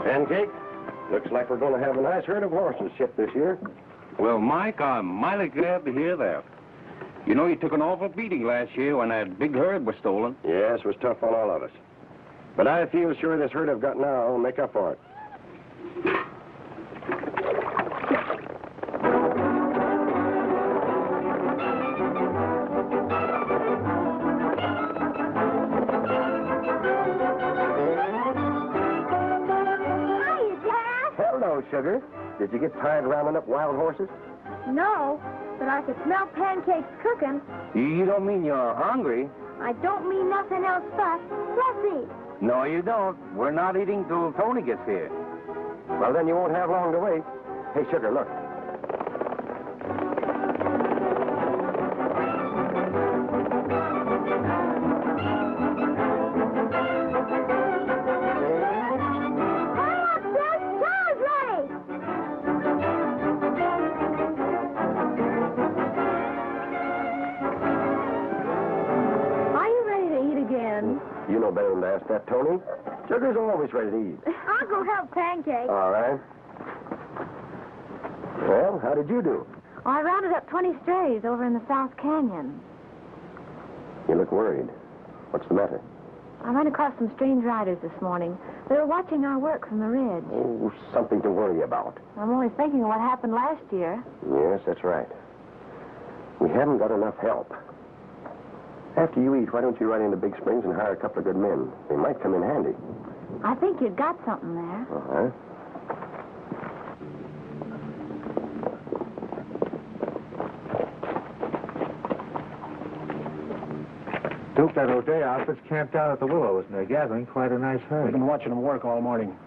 Pancake, looks like we're going to have a nice herd of horses shipped this year. Well, Mike, I'm mighty glad to hear that. You know, you took an awful beating last year when that big herd was stolen. Yes, it was tough on all of us. But I feel sure this herd I've got now will make up for it. Sugar, did you get tired rounding up wild horses? No, but I could smell Pancake's cooking. You don't mean you're hungry? I don't mean nothing else but let's eat. No, you don't. We're not eating till Tony gets here. Well, then you won't have long to wait. Hey, Sugar, look. You know better than to ask that, Tony. Sugar's always ready to eat. I'll go help Pancake. All right. Well, how did you do? Oh, I rounded up 20 strays over in the South Canyon. You look worried. What's the matter? I ran across some strange riders this morning. They were watching our work from the ridge. Oh, something to worry about. I'm only thinking of what happened last year. Yes, that's right. We haven't got enough help. After you eat, why don't you ride into Big Springs and hire a couple of good men? They might come in handy. I think you've got something there. Uh-huh. Duke, that O'Day outfit's camped out at the Willows, and they're gathering quite a nice herd. We've been watching them work all morning.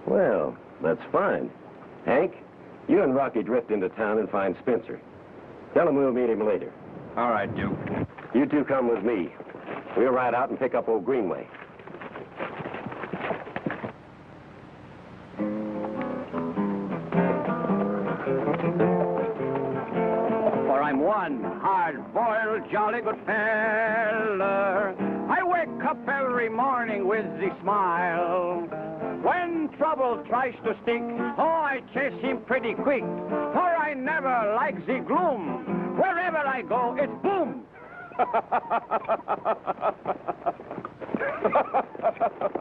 Well, that's fine. Hank, you and Rocky drift into town and find Spencer. Tell him we'll meet him later. All right, Duke. You two come with me. We'll ride out and pick up old Greenway. For I'm one hard-boiled, jolly good feller. I wake up every morning with a smile. When trouble tries to stick, oh, I chase him pretty quick. For I never like the gloom. Wherever I go, it's boom.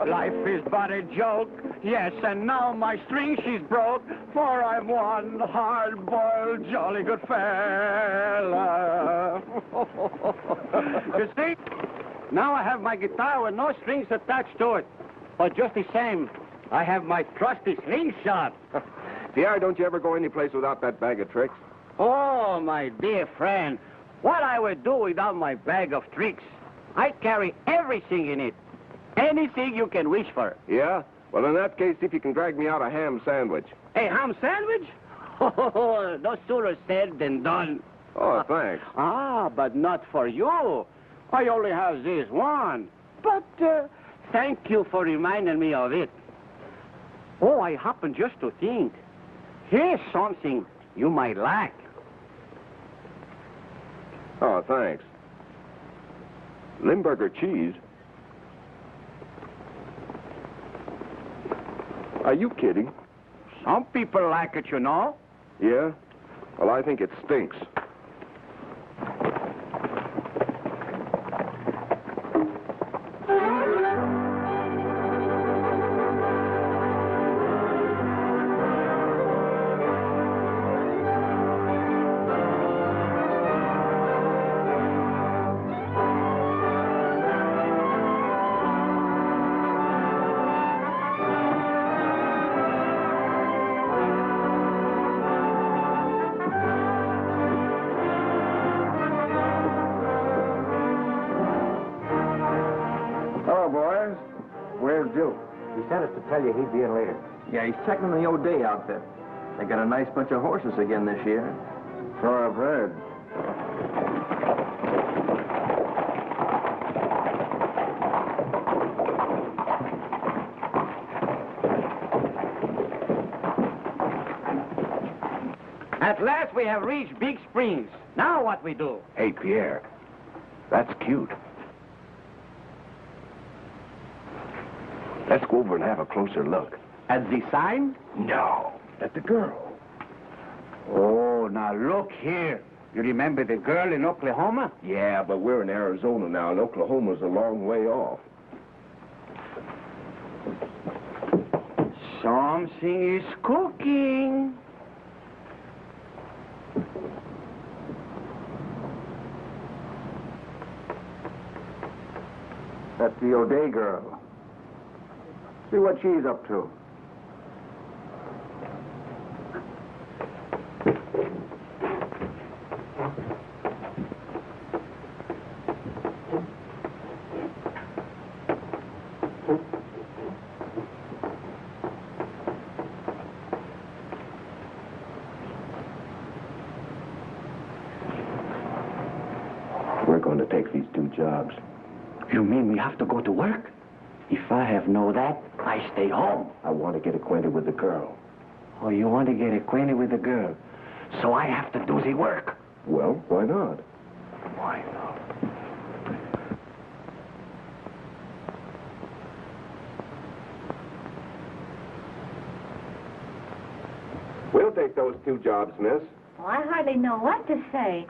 Life is but a joke, yes, and now my string she's broke, for I'm one hard-boiled, jolly good fella. You see, now I have my guitar with no strings attached to it, but just the same, I have my trusty slingshot. Pierre, don't you ever go any place without that bag of tricks? Oh, my dear friend, what I would do without my bag of tricks? I carry everything in it. Anything you can wish for. Yeah? Well, in that case, see if you can drag me out a ham sandwich. A ham sandwich? Oh, no sooner said than done. Oh, thanks. But not for you. I only have this one. But thank you for reminding me of it. Oh, I happen just to think. Here's something you might like. Oh, thanks. Limburger cheese? Are you kidding? Some people like it, you know. Yeah? Well, I think it stinks. Tell you he'd be in later. Yeah, he's checking the O'Day outfit. They got a nice bunch of horses again this year. So I've heard. At last we have reached Big Springs. Now what we do? Hey, Pierre, that's cute. Let's go over and have a closer look. At the sign? No, at the girl. Oh, now look here. You remember the girl in Oklahoma? Yeah, but we're in Arizona now, and Oklahoma's a long way off. Something is cooking. That's the O'Day girl. See what she's up to. We're going to take these 2 jobs. You mean we have to go to work? If I have know that, I stay home. I want to get acquainted with the girl. Oh, you want to get acquainted with the girl. So I have to do the work. Well, why not? Why not? We'll take those 2 jobs, miss. Well, I hardly know what to say.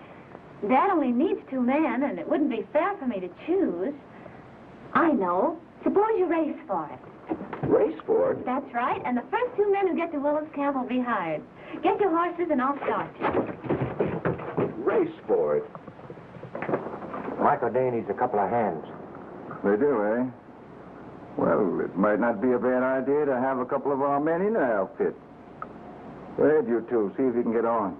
Dad only needs 2 men, and it wouldn't be fair for me to choose. I know. Suppose you race for it. Race for it? That's right, and the first 2 men who get to Willow's camp will be hired. Get your horses, and I'll start you. Race for it? Mike O'Day needs a couple of hands. They do, eh? Well, it might not be a bad idea to have a couple of our men in the outfit. Go ahead, you 2. See if you can get on.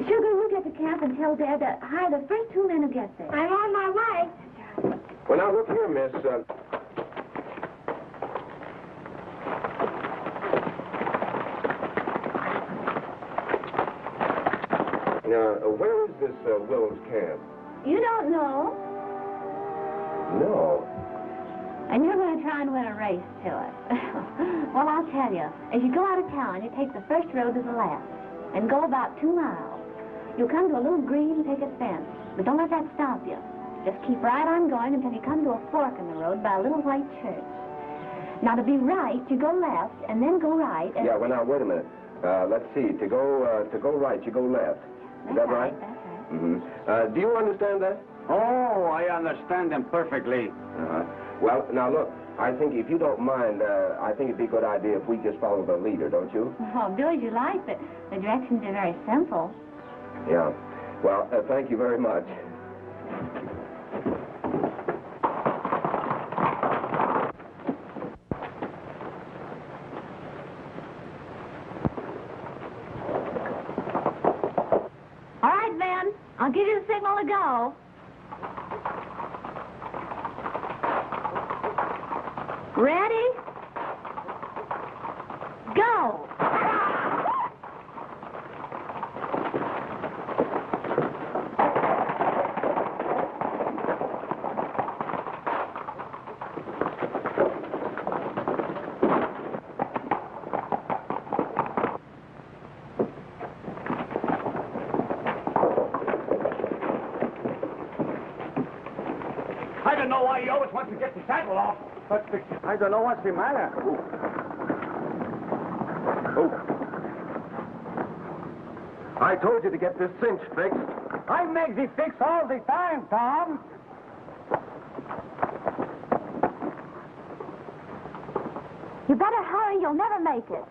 Sugar, we'll get to camp and tell Dad to hire the first 2 men who get there. I'm on my way. Well, now, look here, miss. Now, where is this Willow's camp? You don't know, No. and you're going to try and win a race to it. Well, I'll tell you. As you go out of town, you take the first road to the left and go about 2 miles. You'll come to a little green picket fence, but don't let that stop you. Just keep right on going until you come to a fork in the road by a little white church. Now, to be right, you go left, and then go right. And... Yeah, well, now, wait a minute. Let's see. To go right, you go left. Is that right? That's right. Mm-hmm. Do you understand that? Oh, I understand them perfectly. Uh-huh. Well, now, look. I think if you don't mind, I think it'd be a good idea if we just follow the leader, don't you? Oh, do as you like, but the directions are very simple. Yeah. Well, thank you very much. All right, Ben. I'll give you the signal to go. Ready? Go! I don't know why he always wants to get the saddle off. But I don't know what's the matter. I told you to get this cinch fixed. I make the fix all the time, Tom. You better hurry. You'll never make it.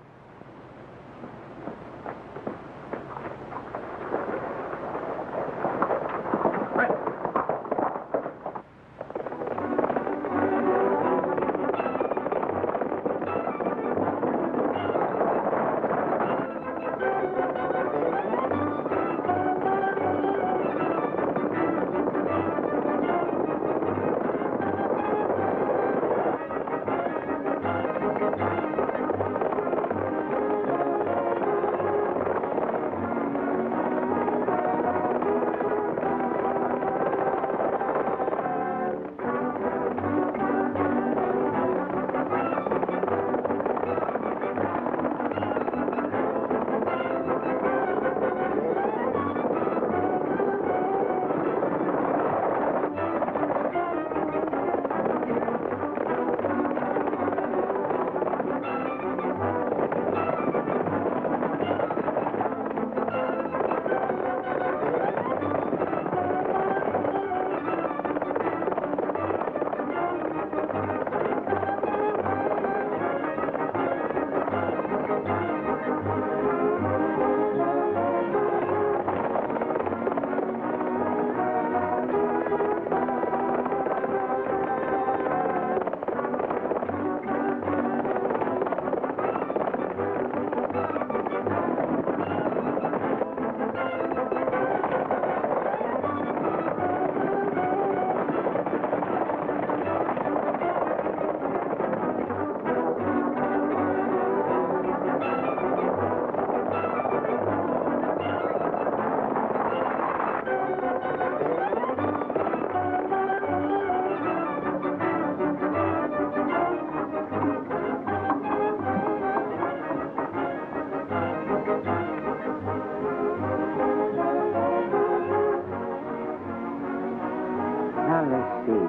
Now, let's see.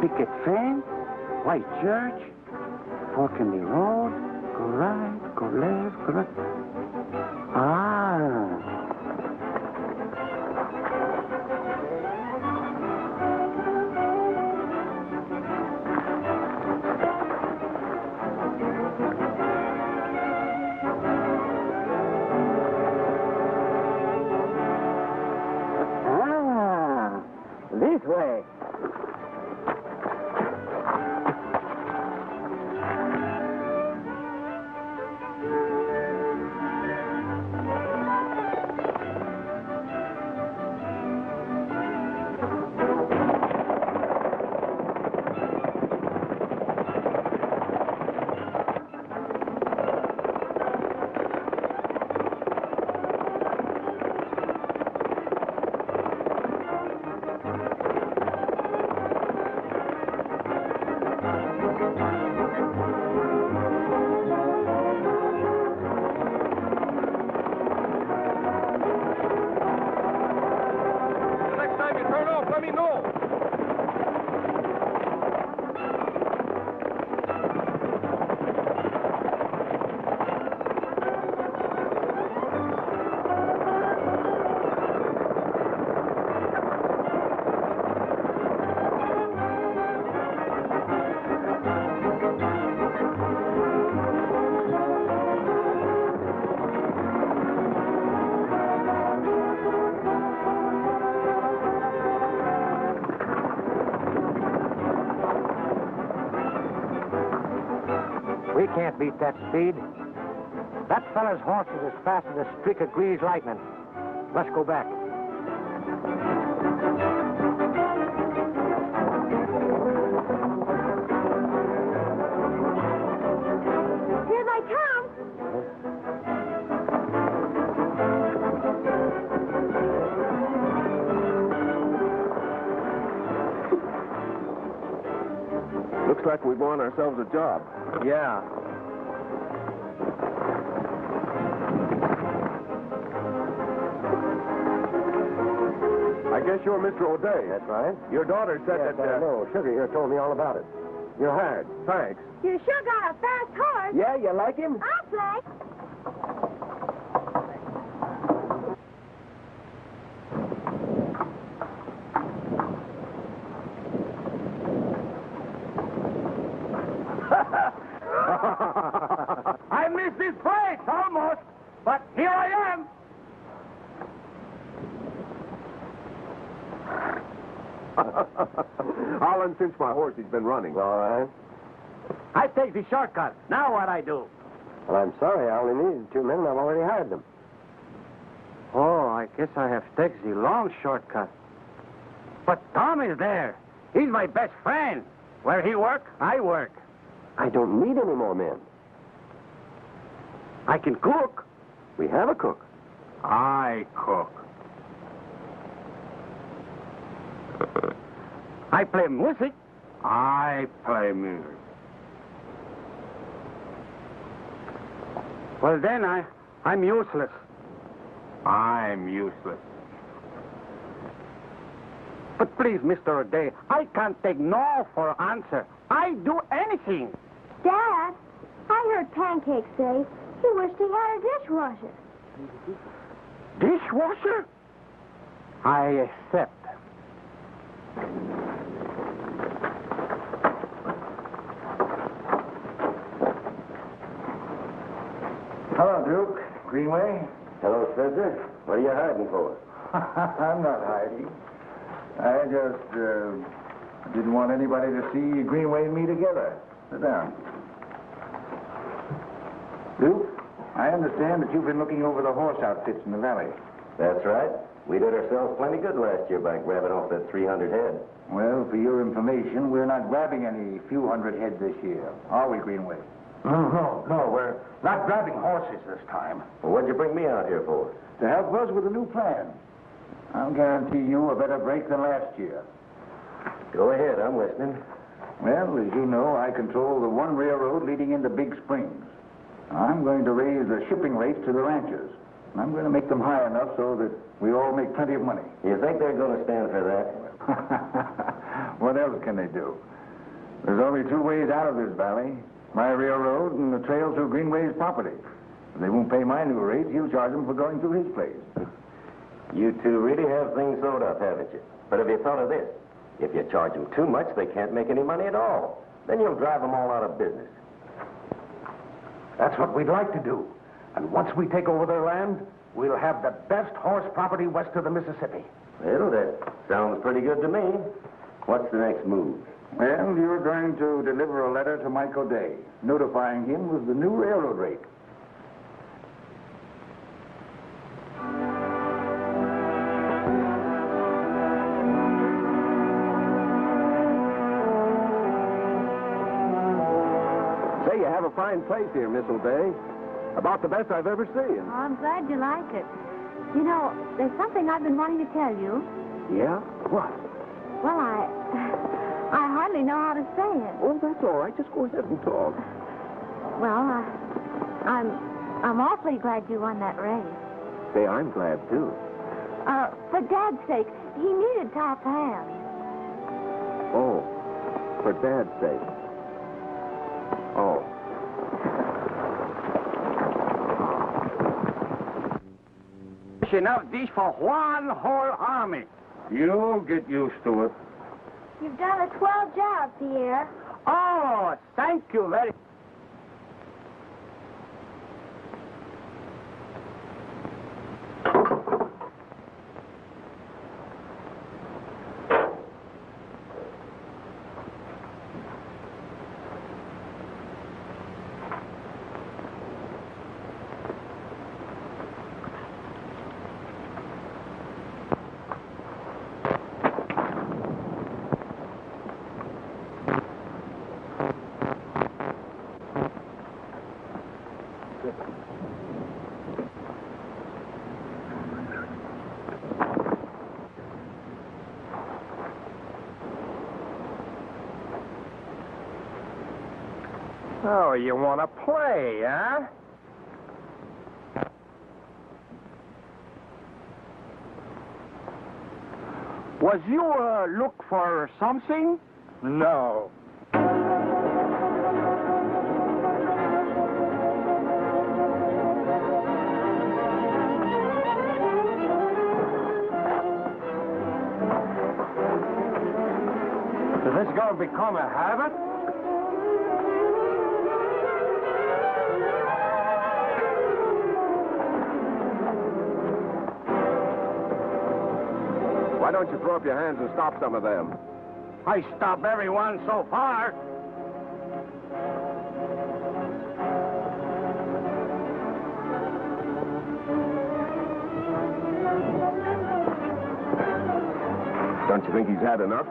Picket fence, white church, fork in the road, go right, go left, go right. Ah. This way. We can't beat that speed. That fella's horse is as fast as a streak of greased lightning. Let's go back. Here they come. Looks like we've won ourselves a job. Yeah. I guess you're Mr. O'Day. That's right. Your daughter said Yes, that... I know. Sugar here told me all about it. You're hired. Thanks. You sure got a fast horse. Yeah, you like him? I'll say. I missed this place, almost. But here I am. I'll uncinch my horse. He's been running. All right. I take the shortcut. Now what I do? Well, I'm sorry. I only needed 2 men, and I've already hired them. Oh, I guess I have taken the long shortcut. But Tom is there. He's my best friend. Where he work, I work. I don't need any more men. I can cook. We have a cook. I cook. I play music. I play music. Well, then I'm useless. I'm useless. But please, Mr. O'Day, I can't take no for answer. I do anything. Dad, I heard Pancake say he wished he had a dishwasher. Dishwasher? I accept. Hello, Duke. Greenway? Hello, Spencer. What are you hiding for? I'm not hiding. I just didn't want anybody to see Greenway and me together. Sit down. Duke, I understand that you've been looking over the horse outfits in the valley. That's right. We did ourselves plenty good last year by grabbing off that 300 head. Well, for your information, we're not grabbing any few hundred head this year, are we, Greenway? No, we're not grabbing horses this time. Well, what'd you bring me out here for? To help us with a new plan. I'll guarantee you a better break than last year. Go ahead, I'm listening. Well, as you know, I control the one railroad leading into Big Springs. I'm going to raise the shipping rates to the ranchers. And I'm going to make them high enough so that we all make plenty of money. You think they're going to stand for that? What else can they do? There's only two ways out of this valley. My railroad and the trail through Greenway's property. If they won't pay my new rate, he'll charge them for going through his place. You two really have things sewed up, haven't you? But have you thought of this? If you charge them too much, they can't make any money at all. Then you'll drive them all out of business. That's what we'd like to do. And once we take over their land, we'll have the best horse property west of the Mississippi. Well, that sounds pretty good to me. What's the next move? Well, you're going to deliver a letter to Mike O'Day, notifying him of the new railroad rate. Say, you have a fine place here, Miss O'Day. About the best I've ever seen. Oh, I'm glad you like it. You know, there's something I've been wanting to tell you. Yeah? What? Well, I hardly know how to say it. Oh, that's all right. Just go ahead and talk. Well, I'm awfully glad you won that race. Say, I'm glad, too. For Dad's sake, he needed top hand. Oh, for Dad's sake. Oh. Enough dish for one whole army. You'll get used to it. You've done a swell job, Pierre. Oh, thank you very Oh, you want to play, huh? Was you look for something? No. Is this going to become a habit? Why don't you throw up your hands and stop some of them? I stop everyone so far. Don't you think he's had enough?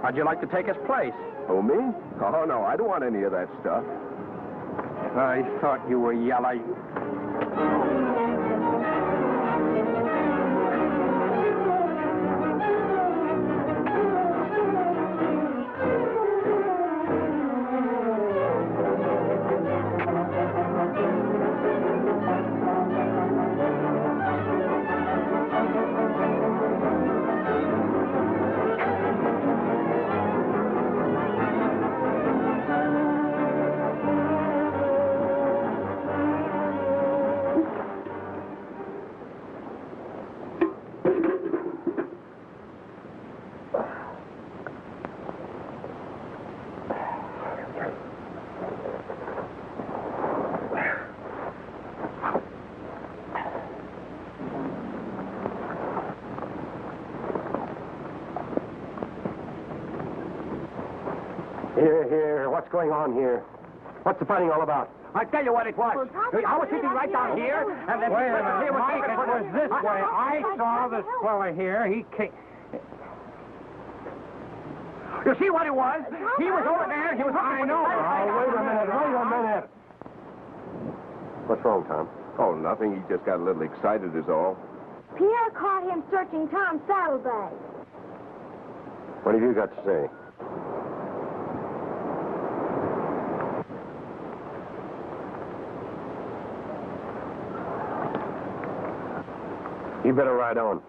How'd you like to take his place? Oh, me? Oh, no, I don't want any of that stuff. I thought you were yelling. Here, what's going on here? What's the fighting all about? I tell you what it was. I was sitting right down here, and then Wait a he minute, was Mike, taking it was this way. I saw this fella here. He came... You see what it was? He was over there. He was. I know. Wait a minute. What's wrong, Tom? Oh, nothing. He just got a little excited is all. Pierre caught him searching Tom's saddlebag. What have you got to say? You better ride on.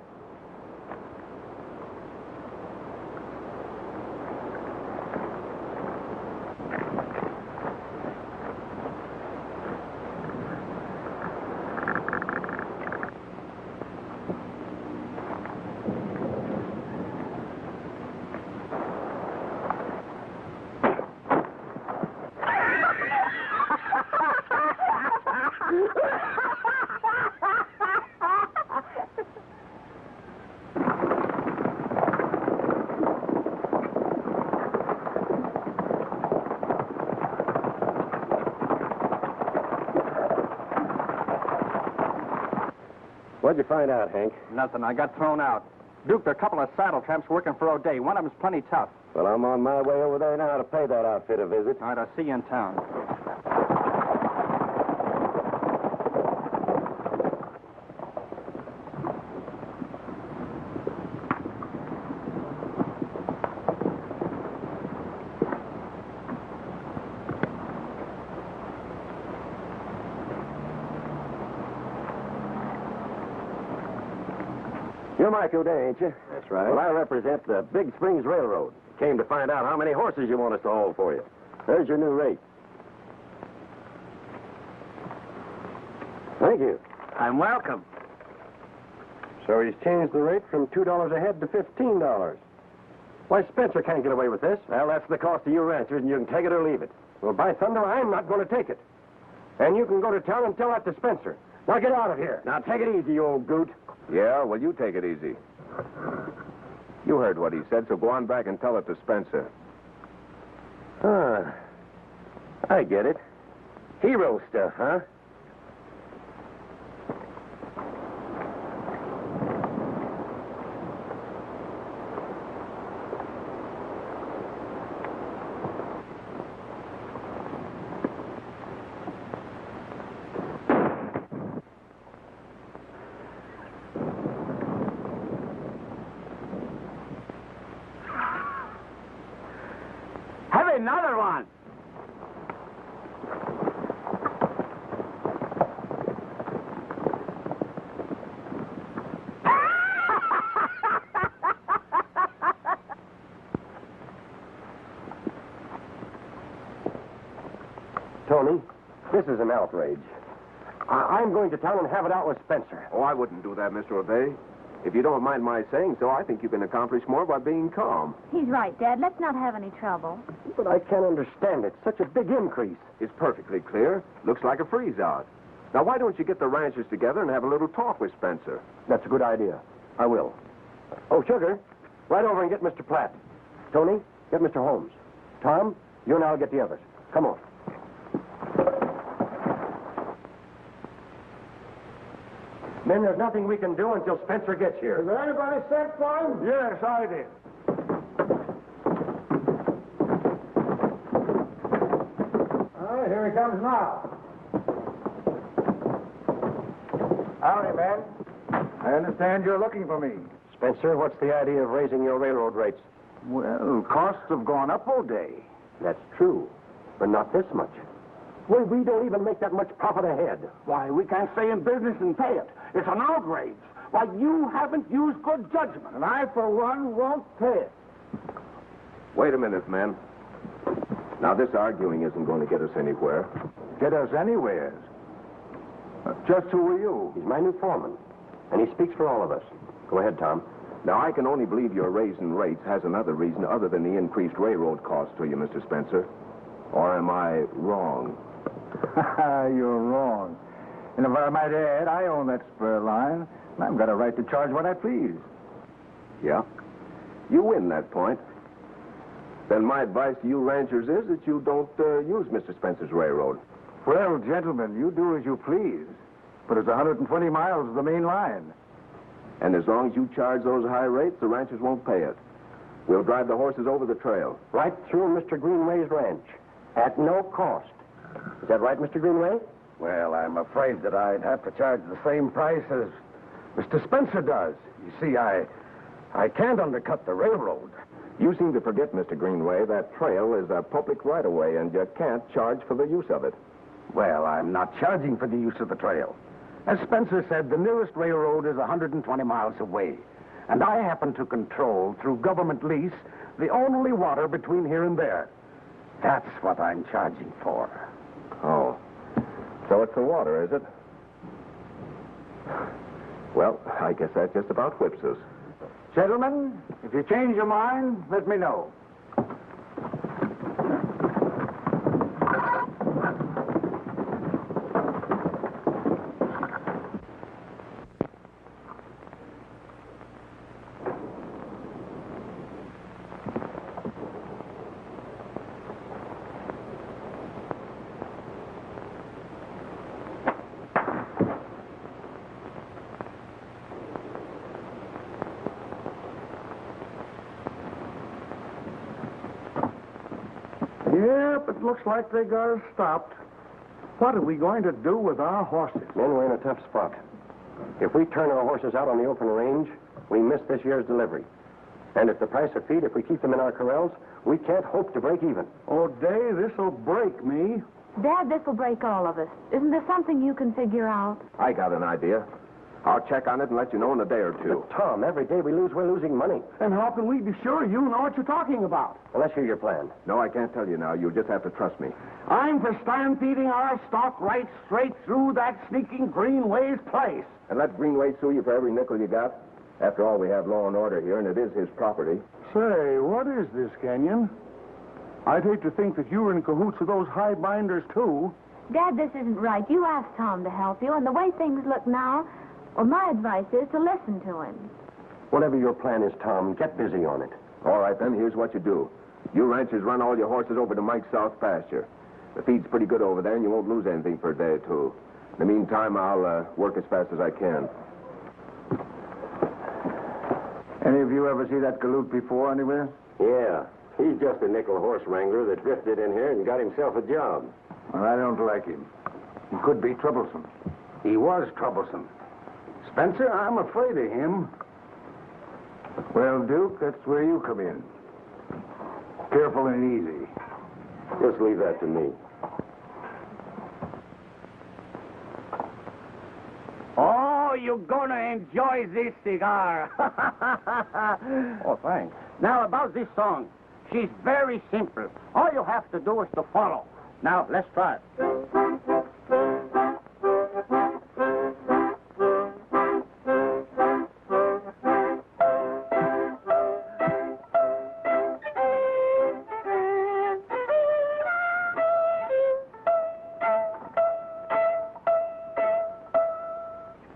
What'd you find out, Hank? Nothing. I got thrown out. Duke, there are a couple of saddle tramps working for O'Day. One of them's plenty tough. Well, I'm on my way over there now to pay that outfit a visit. All right, I'll see you in town. You're Mike O'Day, ain't you? That's right. Well, I represent the Big Springs Railroad. Came to find out how many horses you want us to haul for you. There's your new rate. Thank you. I'm welcome. So he's changed the rate from $2 a head to $15. Why, Spencer can't get away with this. Well, that's the cost of you ranchers, and you can take it or leave it. Well, by thunder, I'm not going to take it. And you can go to town and tell that to Spencer. Now get out of here. Now, take it easy, you old goot. Yeah, well, you take it easy. You heard what he said, so go on back and tell it to Spencer. Ah, I get it. Hero stuff, huh? Another one. Tony, this is an outrage. I'm going to town and have it out with Spencer. Oh, I wouldn't do that, Mr. O'Day. If you don't mind my saying so, I think you can accomplish more by being calm. He's right, Dad. Let's not have any trouble. But I can't understand it. Such a big increase. It's perfectly clear. Looks like a freeze-out. Now, why don't you get the ranchers together and have a little talk with Spencer? That's a good idea. I will. Oh, Sugar, right over and get Mr. Platt. Tony, get Mr. Holmes. Tom, you and I'll get the others. Come on. Men, there's nothing we can do until Spencer gets here. Is there anybody sent for him? Yes, I did. Here he comes now. Howdy, man. I understand you're looking for me. Spencer, what's the idea of raising your railroad rates? Well, costs have gone up all day. That's true, but not this much. Well, we don't even make that much profit a head. Why, we can't stay in business and pay it. It's an outrage. Why, you haven't used good judgment. And I, for one, won't pay it. Wait a minute, men. Now, this arguing isn't going to get us anywhere. Get us anywhere. Just who are you? He's my new foreman, and he speaks for all of us. Go ahead, Tom. Now, I can only believe your raising rates has another reason other than the increased railroad cost to you, Mr. Spencer. Or am I wrong? You're wrong. And if I might add, I own that spur line, and I've got a right to charge what I please. Yeah? You win that point. Then my advice to you ranchers is that you don't use Mr. Spencer's railroad. Well, gentlemen, you do as you please. But it's 120 miles of the main line. And as long as you charge those high rates, the ranchers won't pay it. We'll drive the horses over the trail. Right through Mr. Greenway's ranch, at no cost. Is that right, Mr. Greenway? Well, I'm afraid that I'd have to charge the same price as Mr. Spencer does. You see, I can't undercut the railroad. You seem to forget, Mr. Greenway, that trail is a public right-of-way, and you can't charge for the use of it. Well, I'm not charging for the use of the trail. As Spencer said, the nearest railroad is 120 miles away. And I happen to control, through government lease, the only water between here and there. That's what I'm charging for. Oh. So it's the water, is it? Well, I guess that just about whips us. Gentlemen, if you change your mind, let me know. Yep, it looks like they got us stopped. What are we going to do with our horses? Men, we're in a tough spot. If we turn our horses out on the open range, we miss this year's delivery. And if the price of feed, if we keep them in our corrals, we can't hope to break even. Oh, Day, this'll break me. Dad, this will break all of us. Isn't there something you can figure out? I got an idea. I'll check on it and let you know in a day or two. But, Tom, every day we lose, we're losing money. And how can we be sure you know what you're talking about? Well, let's hear your plan. No, I can't tell you now. You'll just have to trust me. I'm for stampeding our stock right straight through that sneaking Greenway's place. And let Greenway sue you for every nickel you got. After all, we have law and order here, and it is his property. Say, what is this, Kenyon? I'd hate to think that you were in cahoots with those high binders, too. Dad, this isn't right. You asked Tom to help you, and the way things look now, well, my advice is to listen to him. Whatever your plan is, Tom, get busy on it. All right, then, here's what you do. You ranchers run all your horses over to Mike's south pasture. The feed's pretty good over there, and you won't lose anything for a day or two. In the meantime, I'll work as fast as I can. Any of you ever see that galoot before anywhere? Yeah. He's just a nickel horse wrangler that drifted in here and got himself a job. Well, I don't like him. He could be troublesome. He was troublesome. Spencer, I'm afraid of him. Well, Duke, that's where you come in. Careful and easy. Just leave that to me. Oh, you're gonna enjoy this cigar. Oh, thanks. Now, about this song. She's very simple. All you have to do is to follow. Now, let's try it.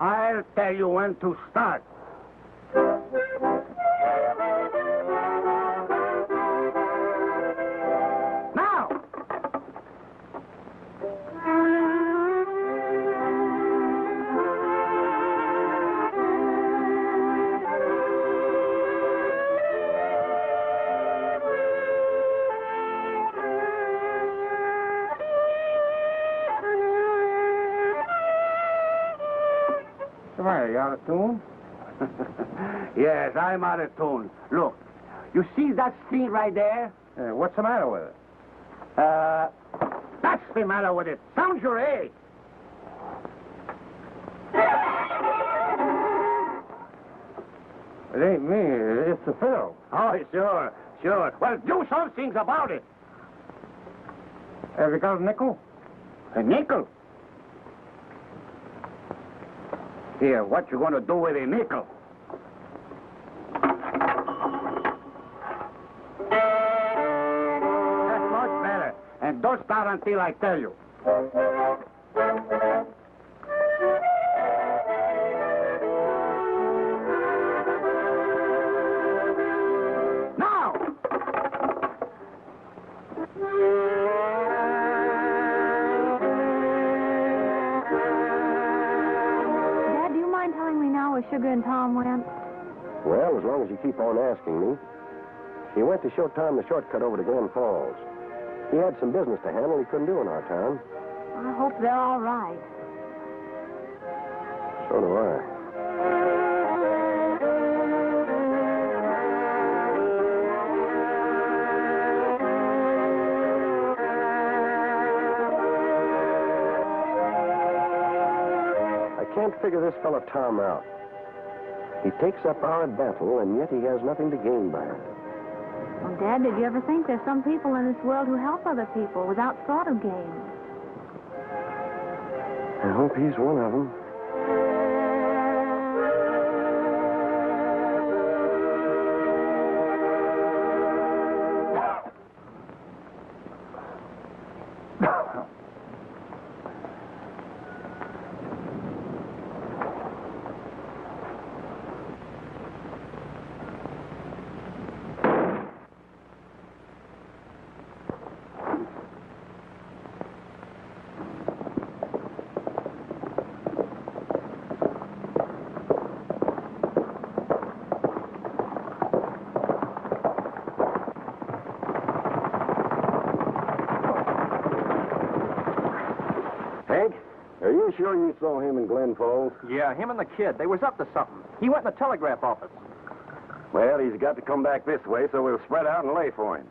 I'll tell you when to start. Now! Why, you out of tune? Yes, I'm out of tune. Look, you see that string right there? What's the matter with it? That's the matter with it. Sound your age. It ain't me. It's the fiddle. Oh, sure, sure. Well, do something about it. Have you got a nickel? A nickel? Here, what you gonna do with a nickel? That's much better. And don't start until I tell you. Now! Dad, do you mind telling me now where Sugar and Tom went? Well, as long as you keep on asking me. He went to show Tom the shortcut over to Glen Falls. He had some business to handle he couldn't do in our town. I hope they're all right. So do I. I can't figure this fellow Tom out. He takes up our battle, and yet he has nothing to gain by it. Well, Dad, did you ever think there's some people in this world who help other people without thought of gain? I hope he's one of them. Are you sure you saw him in Glen Falls? Yeah, him and the kid. They was up to something. He went in the telegraph office. Well, he's got to come back this way, so we'll spread out and lay for him.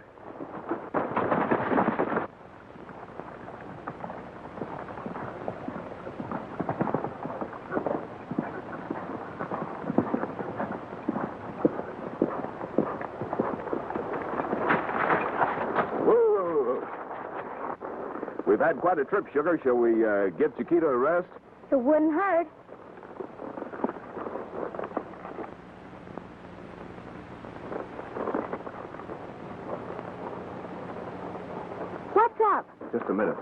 We've had quite a trip, Sugar. Shall we give Chiquita a rest? It wouldn't hurt. What's up? Just a minute.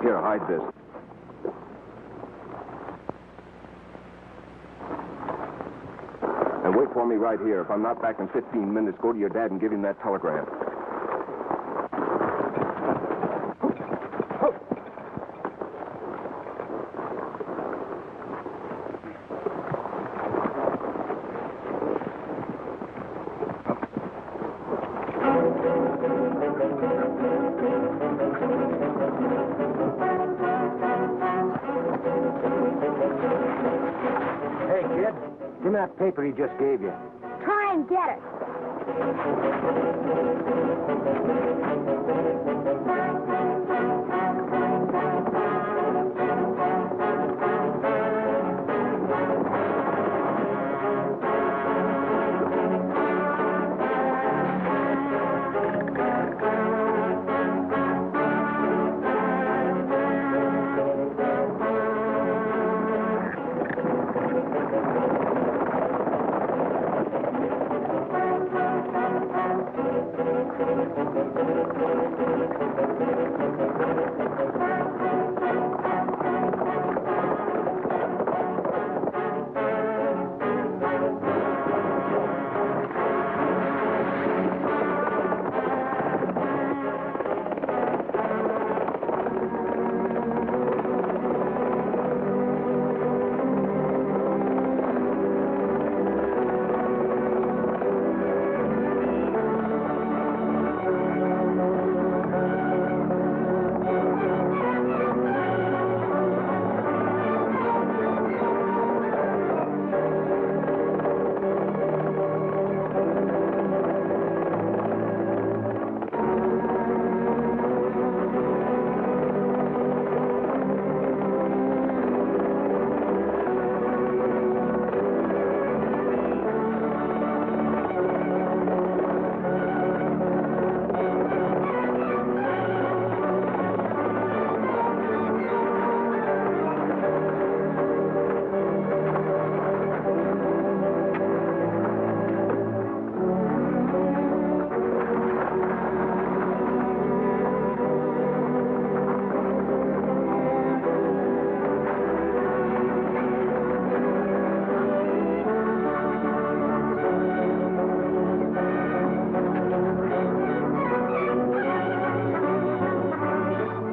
Here, hide this. And wait for me right here. If I'm not back in 15 minutes, go to your dad and give him that telegram. Hey, kid, give me that paper he just gave you. Try and get it.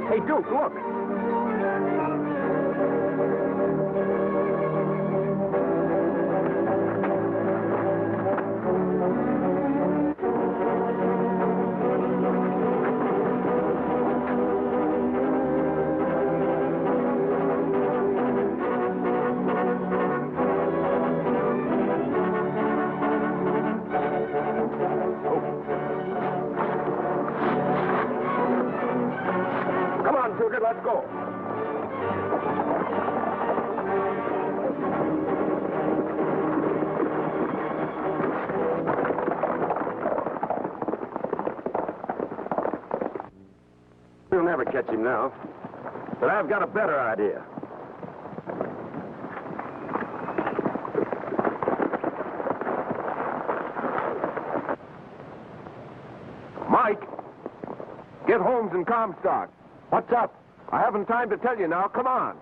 Hey, Duke, look. catch him now. But I've got a better idea. Mike, get Holmes and Comstock. What's up? I haven't time to tell you now. Come on.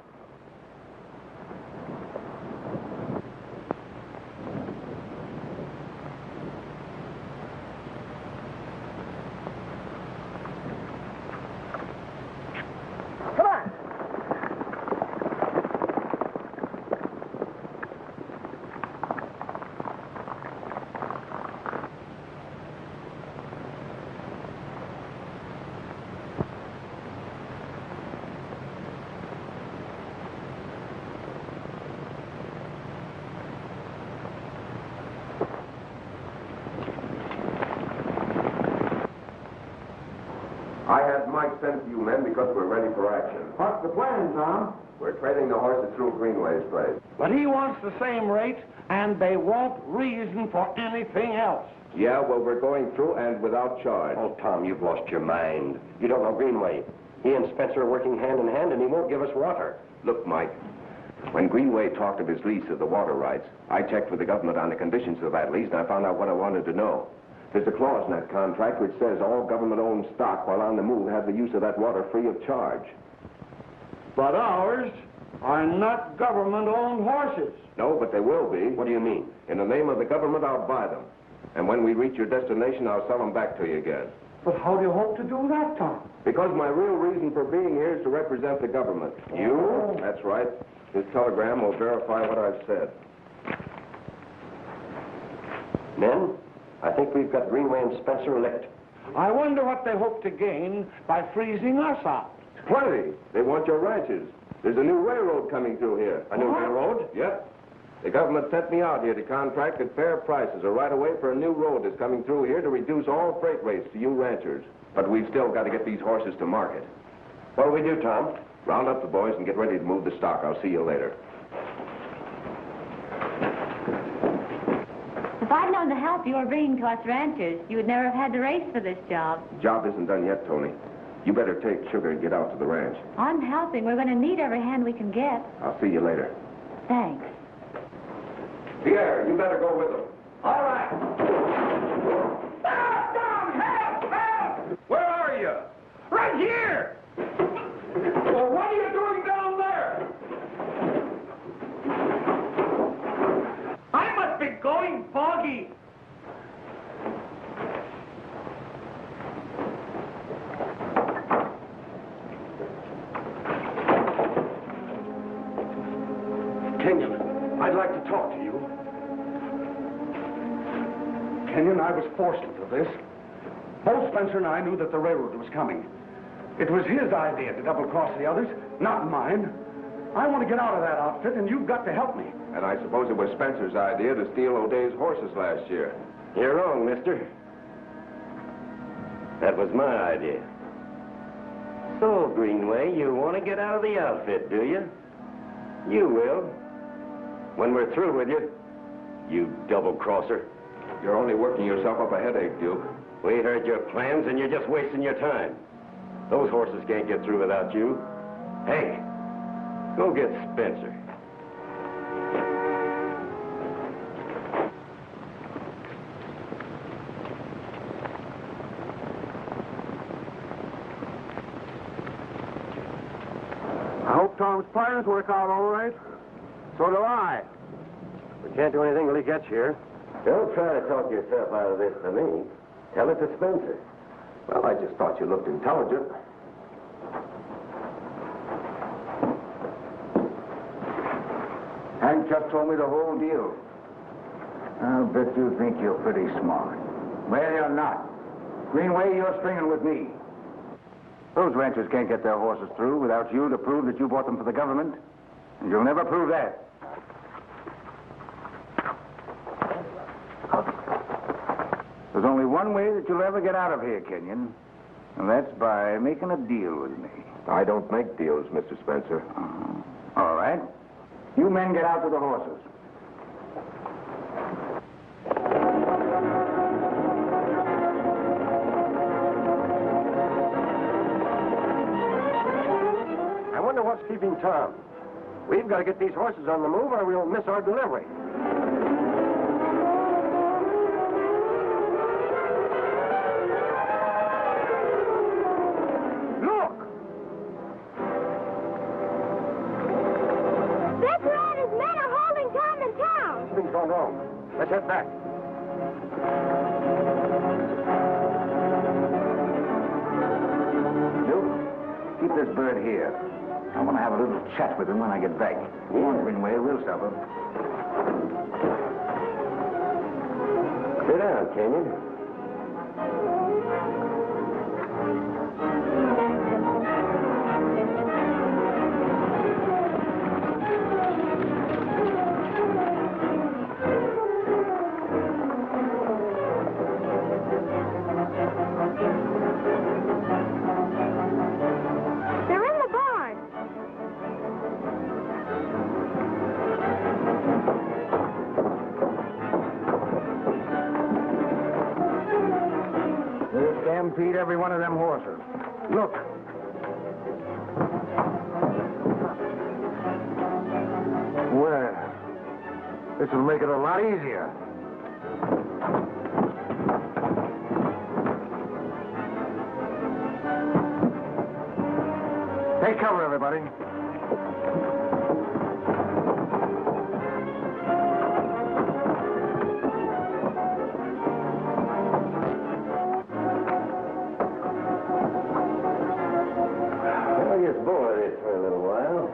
I had Mike send you men because we're ready for action. What's the plan, Tom? We're trading the horses through Greenway's place. But he wants the same rate, and they won't reason for anything else. Yeah, well, we're going through and without charge. Oh, Tom, you've lost your mind. You don't know Greenway. He and Spencer are working hand in hand, and he won't give us water. Look, Mike, when Greenway talked of his lease of the water rights, I checked with the government on the conditions of that lease, and I found out what I wanted to know. There's a clause in that contract which says all government-owned stock while on the move have the use of that water free of charge. But ours are not government-owned horses. No, but they will be. What do you mean? In the name of the government, I'll buy them. And when we reach your destination, I'll sell them back to you again. But how do you hope to do that, Tom? Because my real reason for being here is to represent the government. You? That's right. This telegram will verify what I've said. Men, I think we've got Greenway and Spencer licked. I wonder what they hope to gain by freezing us out. Plenty. They want your ranches. There's a new railroad coming through here. A new railroad? Yep. The government sent me out here to contract at fair prices, a right-of-way for a new road that's coming through here to reduce all freight rates to you ranchers. But we've still got to get these horses to market. What'll we do, Tom? Round up the boys and get ready to move the stock. I'll see you later. If I'd known the help you were bringing to us ranchers, you would never have had to race for this job. Job isn't done yet, Tony. You better take Sugar and get out to the ranch. I'm helping. We're going to need every hand we can get. I'll see you later. Thanks. Pierre, you better go with them. All right. Stop, Tom! Help! Help! Where are you? Right here! Well, what are you doing down there? I must be going boggy. Kenyon, I'd like to talk to you. Kenyon, I was forced into this. Both Spencer and I knew that the railroad was coming. It was his idea to double-cross the others, not mine. I want to get out of that outfit, and you've got to help me. And I suppose it was Spencer's idea to steal O'Day's horses last year. You're wrong, mister. That was my idea. So, Greenway, you want to get out of the outfit, do you? You will. When we're through with you, you double-crosser. You're only working yourself up a headache, Duke. We heard your plans, and you're just wasting your time. Those horses can't get through without you. Hey, go get Spencer. I hope Tom's plans work out all right. So do I. We can't do anything till he gets here. Don't try to talk yourself out of this to me. Tell it to Spencer. Well, I just thought you looked intelligent. Hank just told me the whole deal. I'll bet you think you're pretty smart. Well, you're not. Greenway, you're stringing with me. Those ranchers can't get their horses through without you to prove that you bought them for the government. And you'll never prove that. There's only one way that you'll ever get out of here, Kenyon. And that's by making a deal with me. I don't make deals, Mr. Spencer. All right. You men get out to the horses. what's keeping Tom. We've got to get these horses on the move or we'll miss our delivery. Look! That's right. His men are holding Tom in town. Something's gone wrong. Let's head back. Keep this bird here. I want to have a little chat with him when I get back. Go on, Greenway. We'll stop him. Sit down, Kenyon. Stampede every one of them horses. Look. Well, this will make it a lot easier. Take cover, everybody. Just bore this for a little while.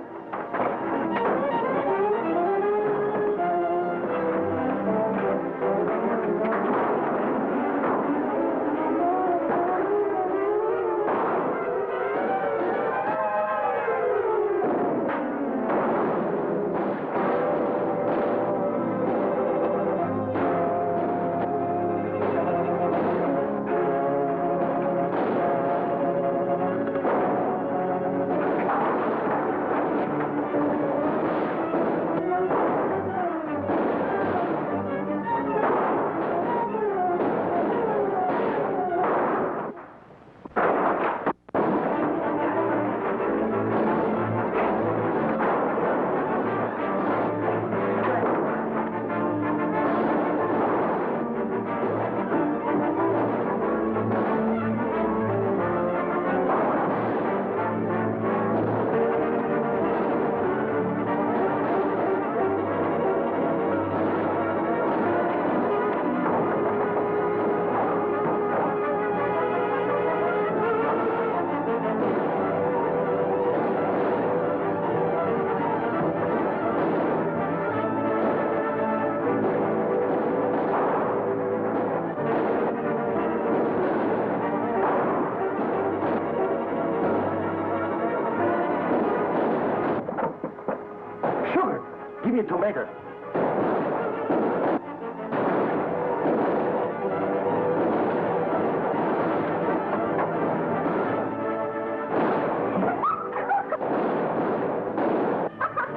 Give me a tomato.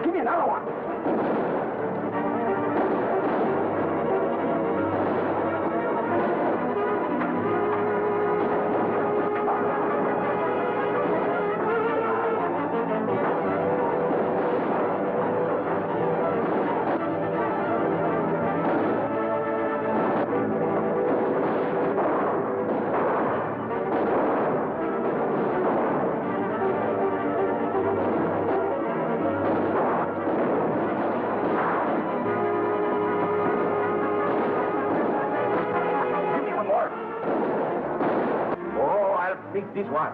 Give me another one. This one.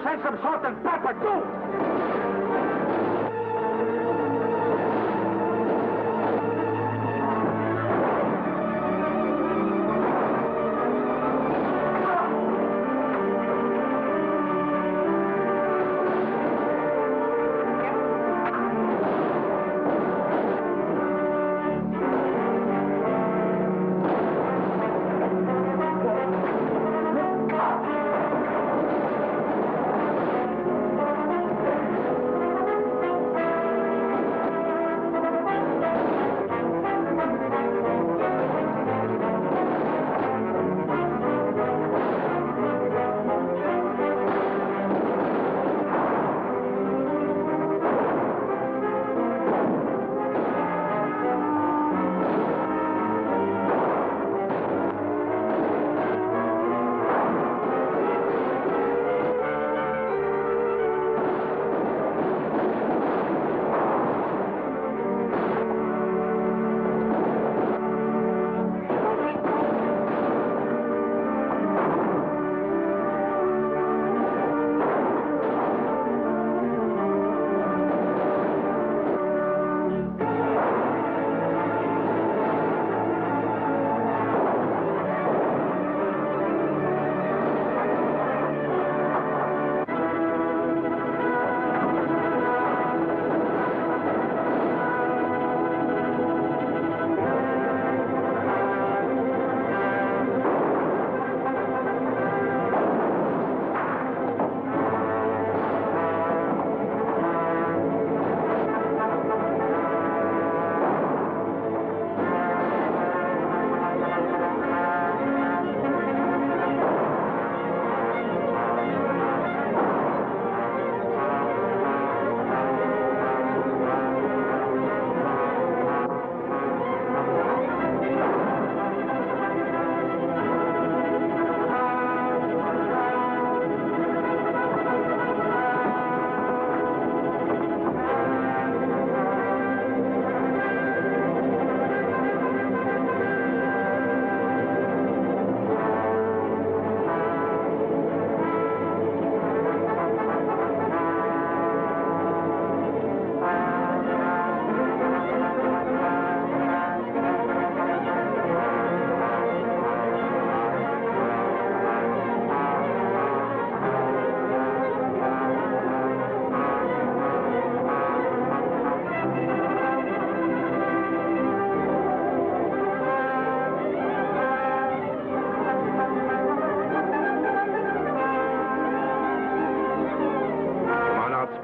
Send some salt and pepper, too!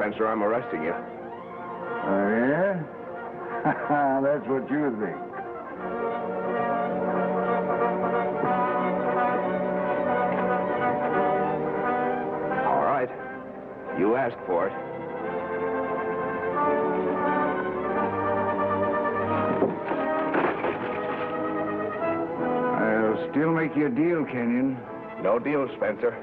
Spencer, I'm arresting you. Oh, yeah? That's what you think. All right. You asked for it. I'll still make you a deal, Kenyon. No deal, Spencer.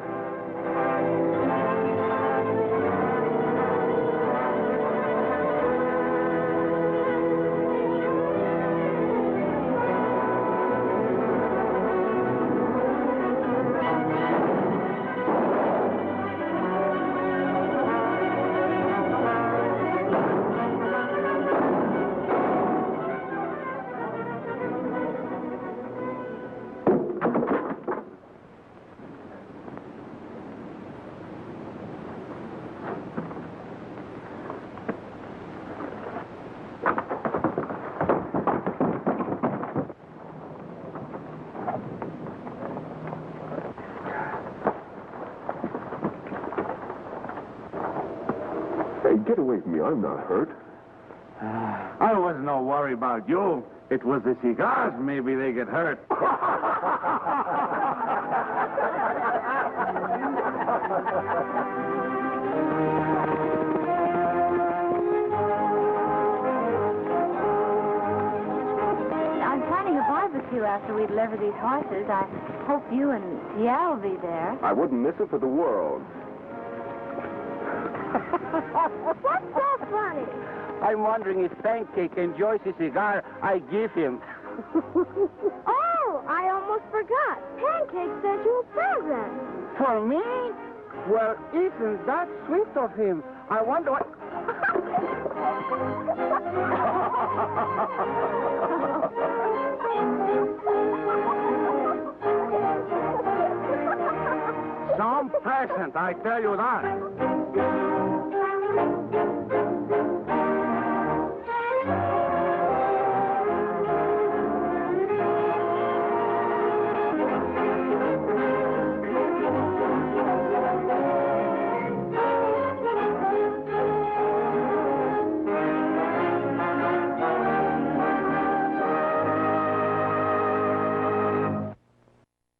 Hey, get away from me. I'm not hurt. I was no worry about you. It was the cigars. Maybe they get hurt. I'm planning a barbecue after we deliver these horses. I hope you and Pierre will be there. I wouldn't miss it for the world. What's so funny? I'm wondering if Pancake enjoys the cigar I give him. Oh, I almost forgot. Pancake sent you a present. For me? Well, isn't that sweet of him? I wonder what... Some present, I tell you that.